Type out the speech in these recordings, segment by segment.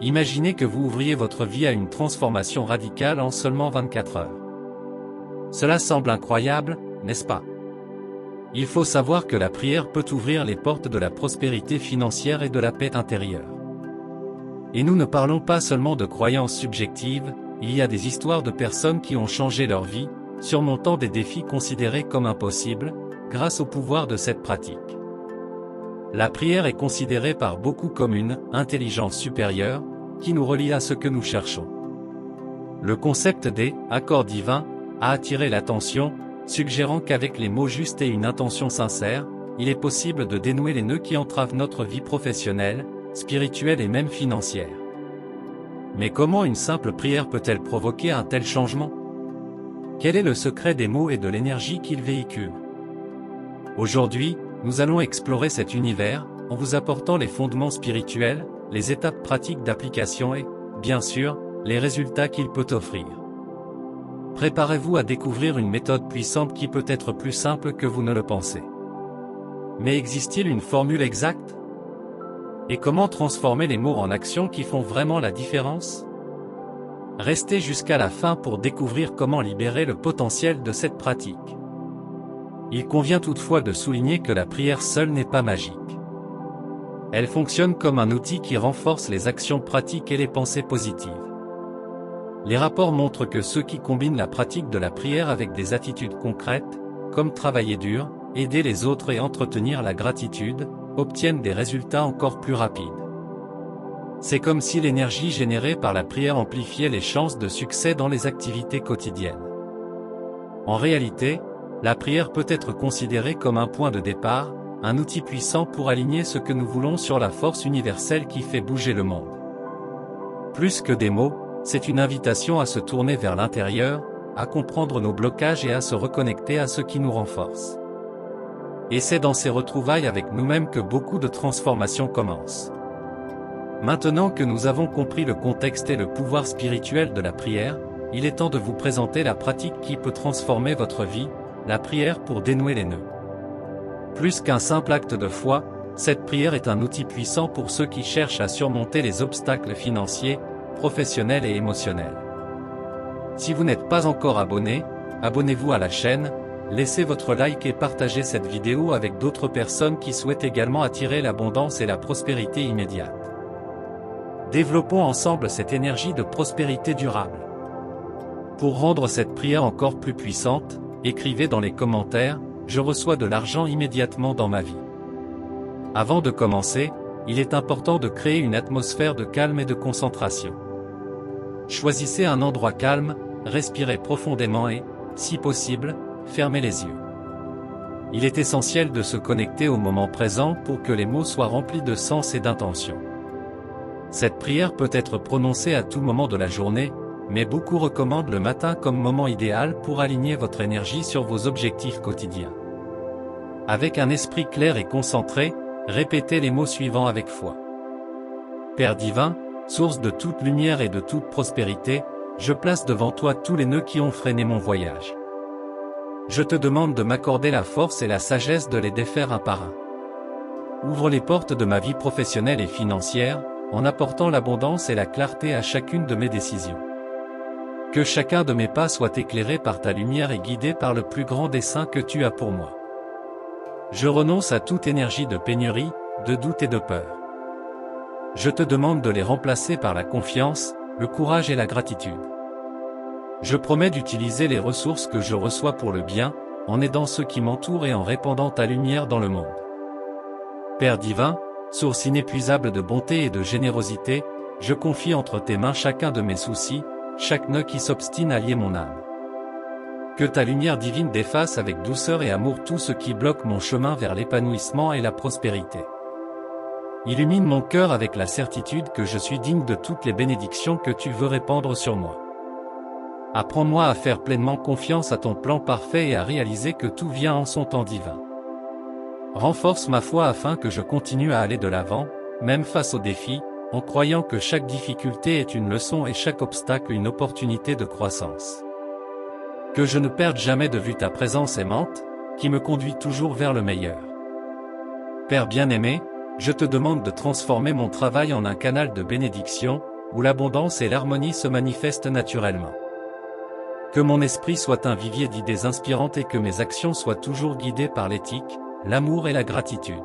Imaginez que vous ouvriez votre vie à une transformation radicale en seulement 24 heures. Cela semble incroyable, n'est-ce pas? Il faut savoir que la prière peut ouvrir les portes de la prospérité financière et de la paix intérieure. Et nous ne parlons pas seulement de croyances subjectives, il y a des histoires de personnes qui ont changé leur vie, surmontant des défis considérés comme impossibles, grâce au pouvoir de cette pratique. La prière est considérée par beaucoup comme une intelligence supérieure, qui nous relie à ce que nous cherchons. Le concept des accords divins a attiré l'attention, suggérant qu'avec les mots justes et une intention sincère, il est possible de dénouer les nœuds qui entravent notre vie professionnelle, spirituelle et même financière. Mais comment une simple prière peut-elle provoquer un tel changement? Quel est le secret des mots et de l'énergie qu'ils véhiculent? Aujourd'hui, nous allons explorer cet univers, en vous apportant les fondements spirituels, les étapes pratiques d'application et, bien sûr, les résultats qu'il peut offrir. Préparez-vous à découvrir une méthode puissante qui peut être plus simple que vous ne le pensez. Mais existe-t-il une formule exacte? Et comment transformer les mots en actions qui font vraiment la différence? Restez jusqu'à la fin pour découvrir comment libérer le potentiel de cette pratique. Il convient toutefois de souligner que la prière seule n'est pas magique. Elle fonctionne comme un outil qui renforce les actions pratiques et les pensées positives. Les rapports montrent que ceux qui combinent la pratique de la prière avec des attitudes concrètes, comme travailler dur, aider les autres et entretenir la gratitude, obtiennent des résultats encore plus rapides. C'est comme si l'énergie générée par la prière amplifiait les chances de succès dans les activités quotidiennes. En réalité, la prière peut être considérée comme un point de départ, un outil puissant pour aligner ce que nous voulons sur la force universelle qui fait bouger le monde. Plus que des mots, c'est une invitation à se tourner vers l'intérieur, à comprendre nos blocages et à se reconnecter à ce qui nous renforce. Et c'est dans ces retrouvailles avec nous-mêmes que beaucoup de transformations commencent. Maintenant que nous avons compris le contexte et le pouvoir spirituel de la prière, il est temps de vous présenter la pratique qui peut transformer votre vie, la prière pour dénouer les nœuds. Plus qu'un simple acte de foi, cette prière est un outil puissant pour ceux qui cherchent à surmonter les obstacles financiers, professionnels et émotionnels. Si vous n'êtes pas encore abonné, abonnez-vous à la chaîne, laissez votre like et partagez cette vidéo avec d'autres personnes qui souhaitent également attirer l'abondance et la prospérité immédiate. Développons ensemble cette énergie de prospérité durable. Pour rendre cette prière encore plus puissante, écrivez dans les commentaires « Je reçois de l'argent immédiatement dans ma vie ». Avant de commencer, il est important de créer une atmosphère de calme et de concentration. Choisissez un endroit calme, respirez profondément et, si possible, fermez les yeux. Il est essentiel de se connecter au moment présent pour que les mots soient remplis de sens et d'intention. Cette prière peut être prononcée à tout moment de la journée, mais beaucoup recommandent le matin comme moment idéal pour aligner votre énergie sur vos objectifs quotidiens. Avec un esprit clair et concentré, répétez les mots suivants avec foi. Père divin, source de toute lumière et de toute prospérité, je place devant toi tous les nœuds qui ont freiné mon voyage. Je te demande de m'accorder la force et la sagesse de les défaire un par un. Ouvre les portes de ma vie professionnelle et financière, en apportant l'abondance et la clarté à chacune de mes décisions. Que chacun de mes pas soit éclairé par ta lumière et guidé par le plus grand dessein que tu as pour moi. Je renonce à toute énergie de pénurie, de doute et de peur. Je te demande de les remplacer par la confiance, le courage et la gratitude. Je promets d'utiliser les ressources que je reçois pour le bien, en aidant ceux qui m'entourent et en répandant ta lumière dans le monde. Père divin, source inépuisable de bonté et de générosité, je confie entre tes mains chacun de mes soucis, chaque nœud qui s'obstine à lier mon âme. Que ta lumière divine défasse avec douceur et amour tout ce qui bloque mon chemin vers l'épanouissement et la prospérité. Illumine mon cœur avec la certitude que je suis digne de toutes les bénédictions que tu veux répandre sur moi. Apprends-moi à faire pleinement confiance à ton plan parfait et à réaliser que tout vient en son temps divin. Renforce ma foi afin que je continue à aller de l'avant, même face aux défis, en croyant que chaque difficulté est une leçon et chaque obstacle une opportunité de croissance. Que je ne perde jamais de vue ta présence aimante, qui me conduit toujours vers le meilleur. Père bien-aimé, Je te demande de transformer mon travail en un canal de bénédiction, où l'abondance et l'harmonie se manifestent naturellement. Que mon esprit soit un vivier d'idées inspirantes et que mes actions soient toujours guidées par l'éthique, l'amour et la gratitude.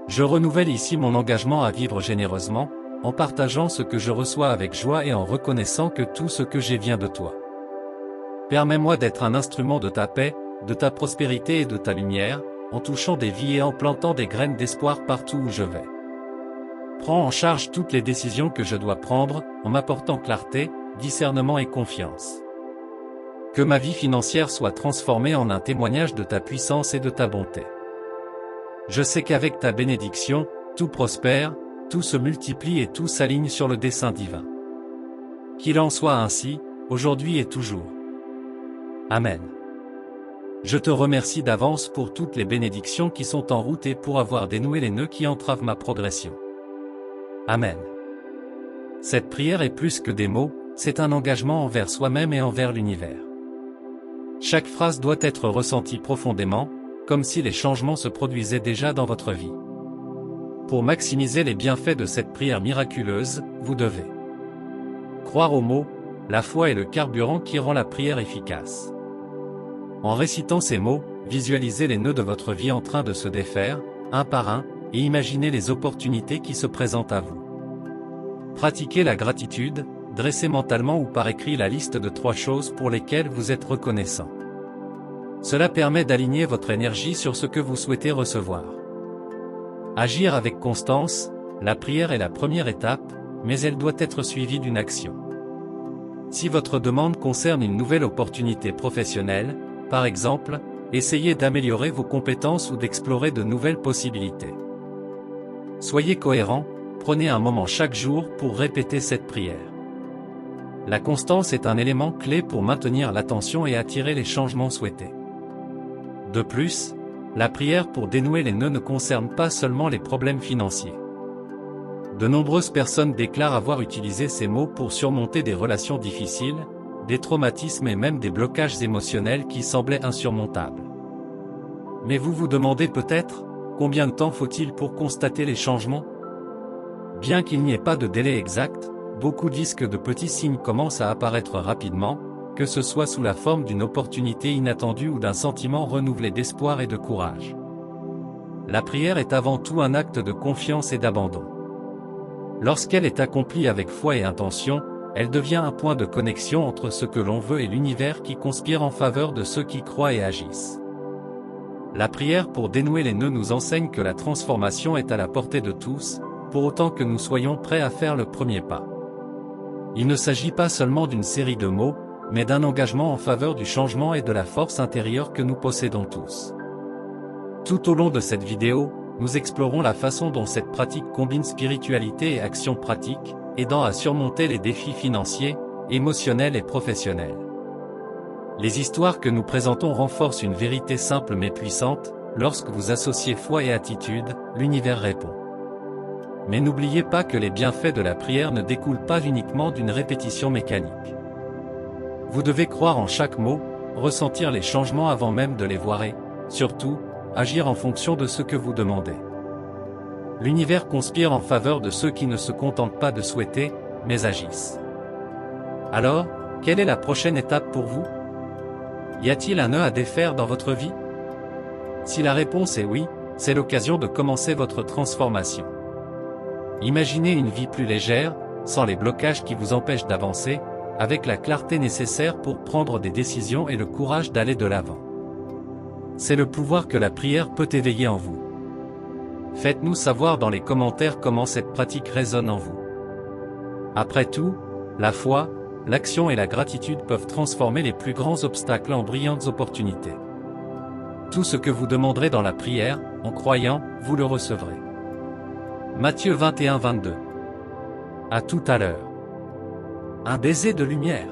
Je renouvelle ici mon engagement à vivre généreusement, en partageant ce que je reçois avec joie et en reconnaissant que tout ce que j'ai vient de toi. Permets-moi d'être un instrument de ta paix, de ta prospérité et de ta lumière, en touchant des vies et en plantant des graines d'espoir partout où je vais. Prends en charge toutes les décisions que je dois prendre, en m'apportant clarté, discernement et confiance. Que ma vie financière soit transformée en un témoignage de ta puissance et de ta bonté. Je sais qu'avec ta bénédiction, tout prospère, tout se multiplie et tout s'aligne sur le dessein divin. Qu'il en soit ainsi, aujourd'hui et toujours. Amen. Je te remercie d'avance pour toutes les bénédictions qui sont en route et pour avoir dénoué les nœuds qui entravent ma progression. Amen. Cette prière est plus que des mots, c'est un engagement envers soi-même et envers l'univers. Chaque phrase doit être ressentie profondément, comme si les changements se produisaient déjà dans votre vie. Pour maximiser les bienfaits de cette prière miraculeuse, vous devez croire aux mots, la foi est le carburant qui rend la prière efficace. En récitant ces mots, visualisez les nœuds de votre vie en train de se défaire, un par un, et imaginez les opportunités qui se présentent à vous. Pratiquez la gratitude, dressez mentalement ou par écrit la liste de 3 choses pour lesquelles vous êtes reconnaissant. Cela permet d'aligner votre énergie sur ce que vous souhaitez recevoir. Agir avec constance, la prière est la première étape, mais elle doit être suivie d'une action. Si votre demande concerne une nouvelle opportunité professionnelle, par exemple, essayez d'améliorer vos compétences ou d'explorer de nouvelles possibilités. Soyez cohérent, prenez un moment chaque jour pour répéter cette prière. La constance est un élément clé pour maintenir l'attention et attirer les changements souhaités. De plus, la prière pour dénouer les nœuds ne concerne pas seulement les problèmes financiers. De nombreuses personnes déclarent avoir utilisé ces mots pour surmonter des relations difficiles, des traumatismes et même des blocages émotionnels qui semblaient insurmontables. Mais vous vous demandez peut-être, combien de temps faut-il pour constater les changements? Bien qu'il n'y ait pas de délai exact, beaucoup disent que de petits signes commencent à apparaître rapidement, que ce soit sous la forme d'une opportunité inattendue ou d'un sentiment renouvelé d'espoir et de courage. La prière est avant tout un acte de confiance et d'abandon. Lorsqu'elle est accomplie avec foi et intention, elle devient un point de connexion entre ce que l'on veut et l'univers qui conspire en faveur de ceux qui croient et agissent. La prière pour dénouer les nœuds nous enseigne que la transformation est à la portée de tous, pour autant que nous soyons prêts à faire le premier pas. Il ne s'agit pas seulement d'une série de mots, mais d'un engagement en faveur du changement et de la force intérieure que nous possédons tous. Tout au long de cette vidéo, nous explorons la façon dont cette pratique combine spiritualité et action pratique, aidant à surmonter les défis financiers, émotionnels et professionnels. Les histoires que nous présentons renforcent une vérité simple mais puissante, lorsque vous associez foi et attitude, l'univers répond. Mais n'oubliez pas que les bienfaits de la prière ne découlent pas uniquement d'une répétition mécanique. Vous devez croire en chaque mot, ressentir les changements avant même de les voir et, surtout, agir en fonction de ce que vous demandez. L'univers conspire en faveur de ceux qui ne se contentent pas de souhaiter, mais agissent. Alors, quelle est la prochaine étape pour vous? Y a-t-il un nœud à défaire dans votre vie? Si la réponse est oui, c'est l'occasion de commencer votre transformation. Imaginez une vie plus légère, sans les blocages qui vous empêchent d'avancer, avec la clarté nécessaire pour prendre des décisions et le courage d'aller de l'avant. C'est le pouvoir que la prière peut éveiller en vous. Faites-nous savoir dans les commentaires comment cette pratique résonne en vous. Après tout, la foi, l'action et la gratitude peuvent transformer les plus grands obstacles en brillantes opportunités. Tout ce que vous demanderez dans la prière, en croyant, vous le recevrez. Matthieu 21-22. À tout à l'heure. Un baiser de lumière.